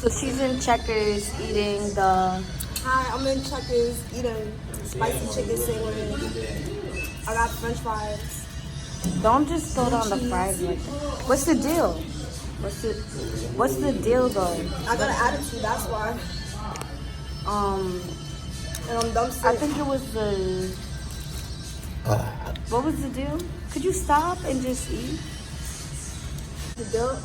So she's in Checkers eating the... Hi, I'm in Checkers eating spicy chicken sandwich. I got french fries. Don't just throw down the fries like that. What's the deal? What's the deal though? I got an attitude, that's why. And I'm dumb sick. I think it was the... What was the deal? Could you stop and just eat? The deal,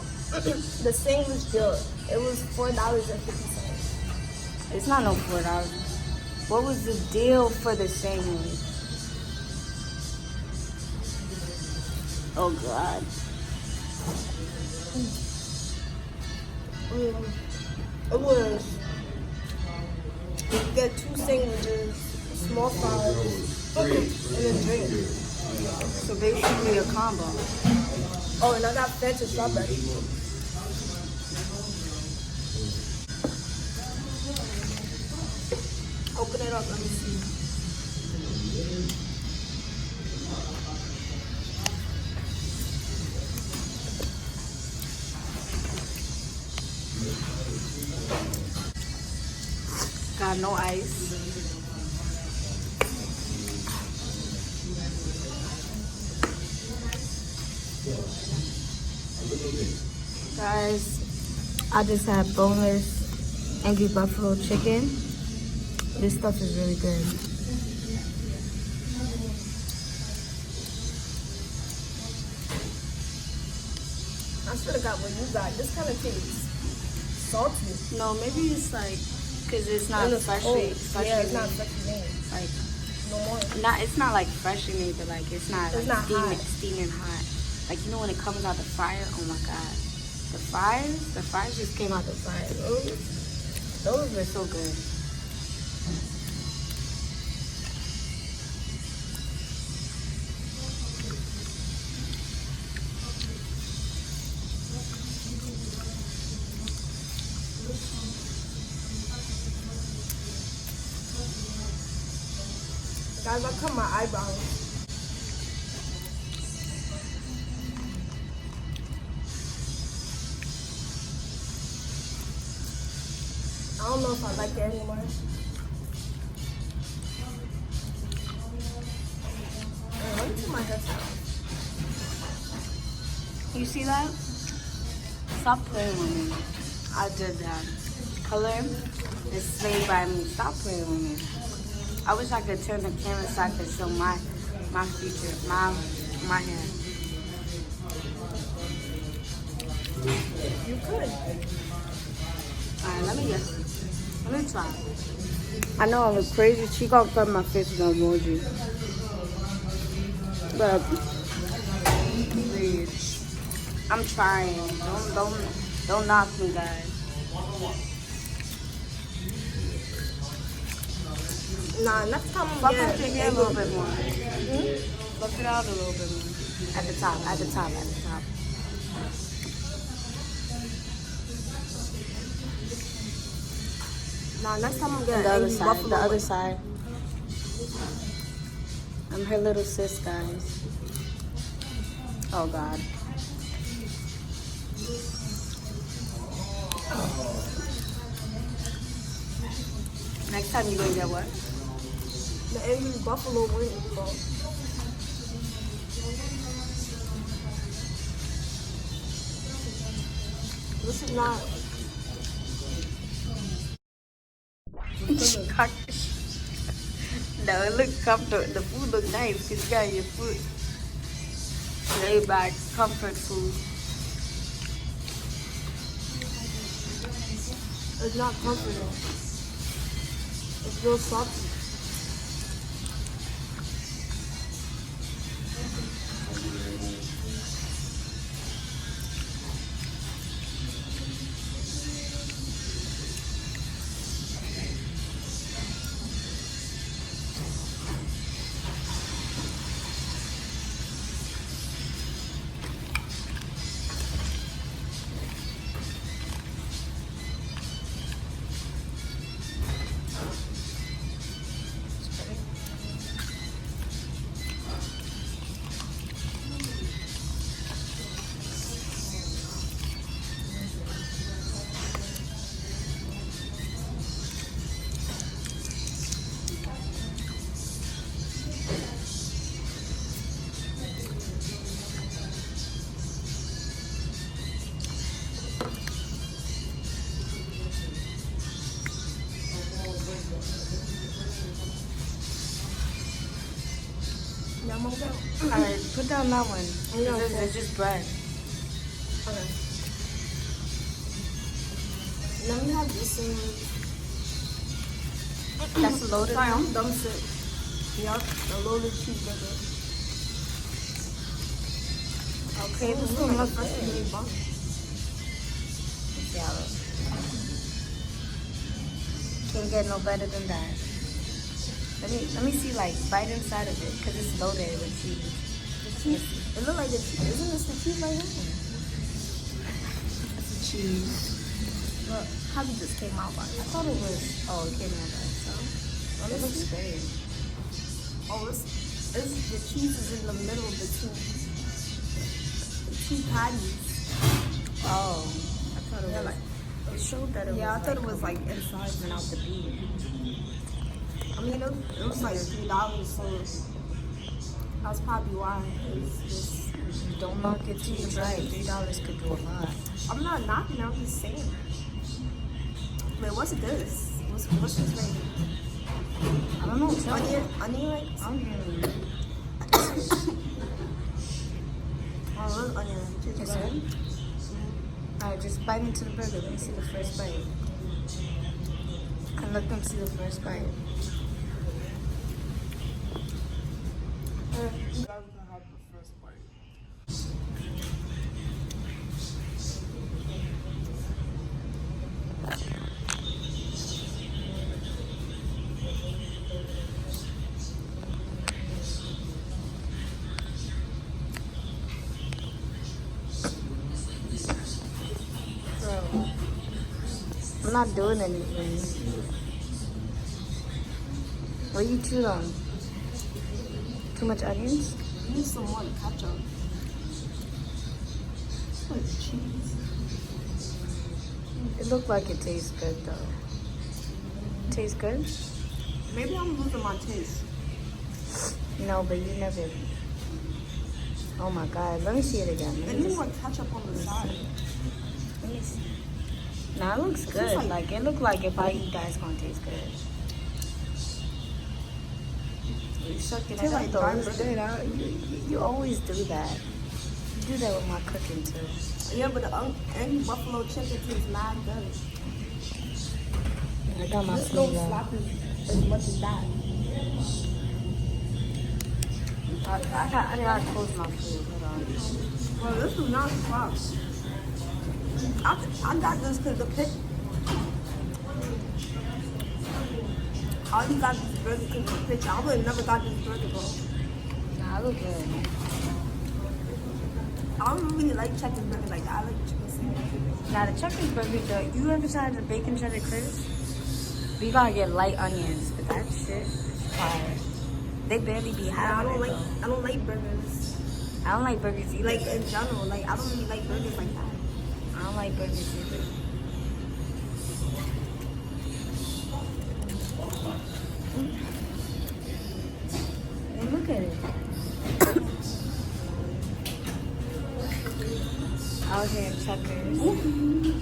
the sandwich deal, it was $4.50. It's not no $4. What was the deal for the sandwich? Oh God. It was, you get 2 sandwiches, small fries, and a drink. So basically a combo. Oh, and I got Fanta strawberry. Open it up, let me see. Got no ice. Guys, I just had boneless Angry Buffalo chicken. This stuff is really good. I should have got what you got. This kind of tastes salty. No, maybe it's like, cause it's not freshly made. Yeah, it's not freshly made. Like, no more. It's not like freshly made, but like it's not It's like not steaming hot. Like, you know when it comes out the fryer, oh my God. The fries just came out the fryer. Those were so good. Guys, I cut my eyebrows. I don't know if I like it anymore. Let me do my hairstyle. You see that? Stop playing with me. I did that. Color is saved by me. Stop playing with me. I wish I could turn the camera so I could show my feature, my hair. You could. Alright, let me try. I know I look crazy. She gonna cut my face with an emoji. But please, I'm trying. Don't knock me, guys. Nah, next time I'm Buff getting out your hair a little bit more. Hmm? Buff it out a little bit more. At the top. Nah, next time I'm And getting the other Angry side. Buffalo The other wings. side. I'm her little sis, guys. Oh God. Next time you gonna get what? The Angry Buffalo wings, bro. This is not. No, it looks comfortable. The food looks nice because you got your food. Laid back, comfort food. It's not comfortable. It's real salty. Yeah, I'm gonna go. Alright, put down that one. Yeah, It's just bread. Okay. Let me have this thing. That's loaded. Sorry, I'm dumb sick. Yup, the loaded cheeseburger. Okay, this This one one looks looks good. really bun. Yeah, can't get no better than that. Let me see, like, bite inside of it, because it's loaded with cheese. The cheese. It look like the cheese. Isn't this the cheese right here? It's a cheese. Look, probably just came out by I thought it was, oh, it came out by itself. It looks great. Oh, it's the cheese is in the middle between the two patties. Oh, I thought it Yeah, was, like, it showed that it was, yeah, I thought like, it was like inside. coming out the beef. I mean, it was like $3, so that's probably why. It's Don't knock it till you try it. $3 could do a lot. I'm not knocking. I'm just saying. Wait, what's this? What's this right I don't know. Tell me. Onion rings? Onion. Oh, what's onion rings? Is it? Alright, just bite into the burger. Let me see the first bite. And let them see the first bite. You guys can have the first bite. Bro, I'm not doing anything. What you chewed on? Too much onions? Use some more ketchup. Like cheese. It looked like it tastes good though. Tastes good? Maybe I'm losing my taste. No, but you never. Oh my god, let me see it again. It needs more ketchup on the side. Let me see. Nah, it looks good. like- Like it looked like if I eat that, it's gonna taste good. You sucked it Tastes up like though. dry It's burger. good. You always do that. You do that with my cooking too. Yeah, but the egg buffalo chicken tastes mad good. I got my This don't food slap as much as that. I gotta close my food. Hold on. Well, this is not slap. I got this because the pic. I only got this burger because of the picture. I would have never got this burger, bro. Nah, I look good. I don't really like Checkers burger like that. I like chicken sandwich. Now the Checkers burger, though, you ever tried the bacon cheddar crisp? You gotta get light onions, but that shit is fire. They barely be I having don't it like. though. I don't like burgers. I don't like burgers either. Like in general, like I don't really like burgers like that. I don't like burgers either. Hey, look at it. Out here in Checkers.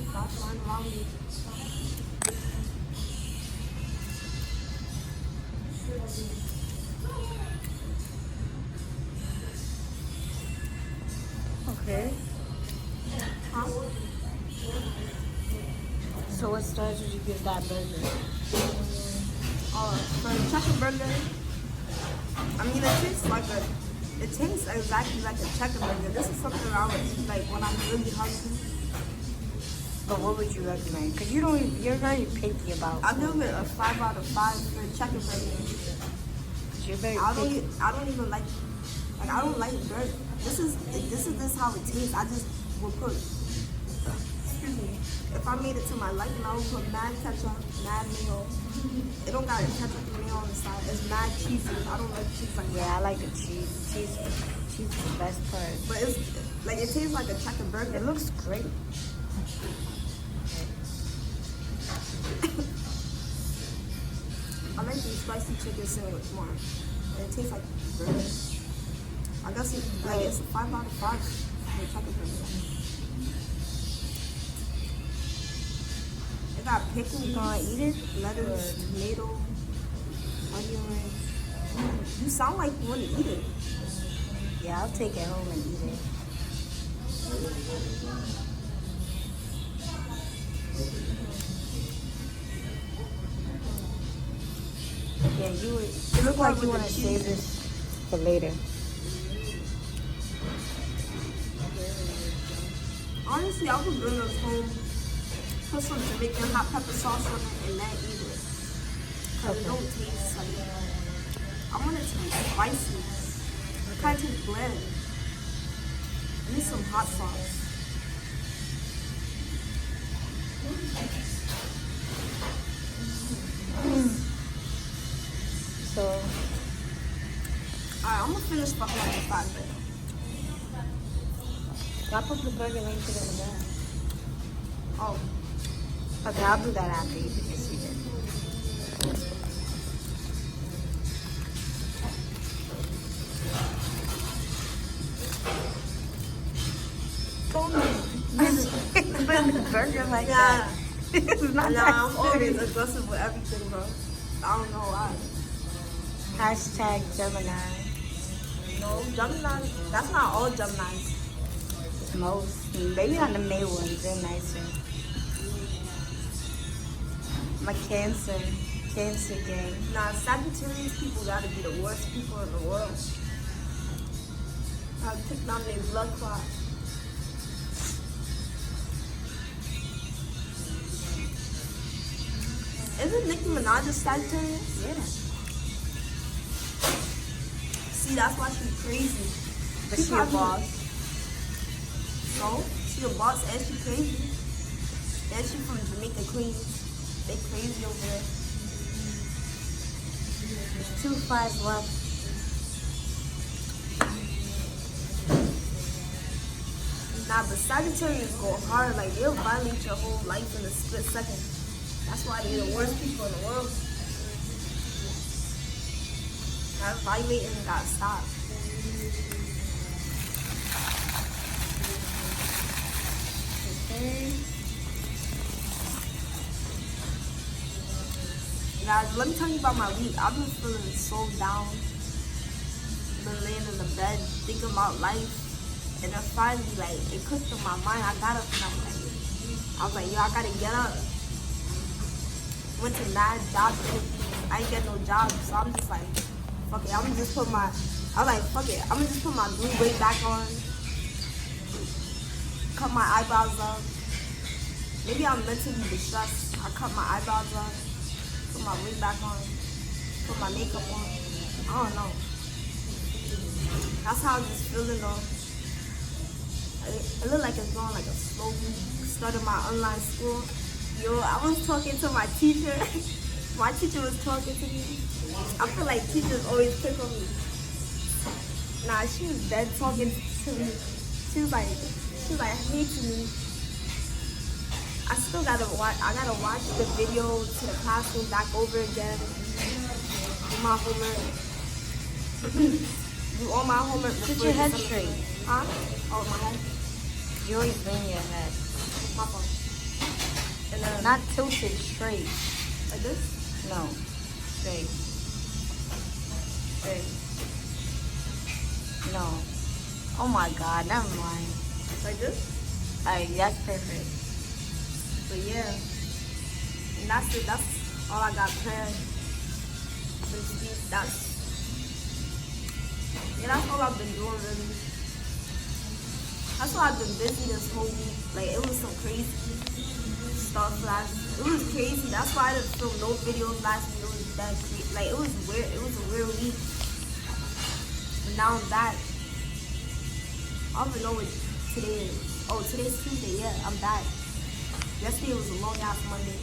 Stop flying around me. Okay. Huh? So what stars would you give that burger? For the checker burger, I mean, it tastes exactly like a checker burger. This is something I would eat like when I'm really hungry. But what would you recommend? Cause you're very picky about I'll food. give it a 5 out of 5 for the checker burger. Cause you're very I picky. don't even like I don't like burger. This is how it tastes. I just would put, excuse me, if I made it to my liking, I would put mad ketchup, mad mayo. It don't got ketchup and mayo on the side. It's mad cheesy. I don't like cheese like that. Yeah, I like the cheese. Cheese is the best part. But it's like it tastes like a checker burger. It looks great. spicy chicken sandwich more. And it tastes like burger. I guess it's a 5 out of 5 for Checkers burger. It got pickles. You gonna eat it? Lettuce, tomato, onion rings. You sound like you want to eat it. Yeah, I'll take it home and eat it. Yeah, you look like you want to save this for later. Honestly, I would bring this home, put some Jamaican hot pepper sauce on it, and then eat it. Because it don't taste like I want it to be spicy. It kind of tastes bland. I need some hot sauce. So, Alright, I'm gonna finish fucking up the fat bit. I put the burger and put it in the bag. Oh, Okay, I'll do that after you finish it. Don't put the burger like that. It's not nah, that I'm always serious. aggressive with everything, bro. I don't know why. Hashtag Gemini. No, Gemini, that's not all Geminis. Most. Maybe not the May ones. They're nicer. My Cancer. Cancer gang. Nah, Sagittarius people gotta be the worst people in the world. I'll take down their blood clot. Isn't Nicki Minaj a Sagittarius? Yeah. See, that's why she's crazy. But she a boss. So, she a boss and she crazy. And she from Jamaica, Queens. They crazy over there. There's 2 fries left. Nah, but Sagittarius go hard. Like, they'll violate your whole life in a split second. That's why they're the worst people in the world. That violating gotta stop. Okay. Guys, let me tell you about my week. I've been feeling so down. Been laying in the bed, thinking about life. And then finally, like, it clicked in my mind. I got up and I was like, yo, I gotta get up. Went to mad job interviews. I ain't get no job, so I'm just like, fuck it. I was like, fuck it. I'm gonna just put my blue wig back on. Cut my eyebrows up. Maybe I'm mentally distressed. I cut my eyebrows up. Put my wig back on. Put my makeup on. I don't know. That's how I'm just feeling though. It looked like it's going like a slow week. Started my online school. Yo, I was talking to my teacher. My teacher was talking to me. I feel like teachers always pick on me. Nah, she was dead talking to me. She was like hating me. I still gotta watch the video to the classroom back over again. Do my homework. Do all my homework. Put your head straight. Huh? Oh, my head. You always bring your head. My phone. And then, Not tilted, straight. like this? No. Straight. Straight. No. Oh my god, never mind. Like this? Alright, that's perfect. But yeah. And that's it. That's all I got planned. That's all I've been doing really. That's why I've been busy this whole week. Like, it was some crazy stuff it was crazy. That's why I didn't film no videos last week. It was that crazy. Like, it was weird. It was a weird week. But now I'm back. I don't even know what today is. Oh, today's Tuesday. Yeah, I'm back. Yesterday was a long ass Monday.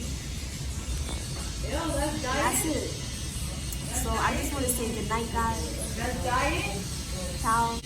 That's it. So I just want to say good night, guys. Ciao.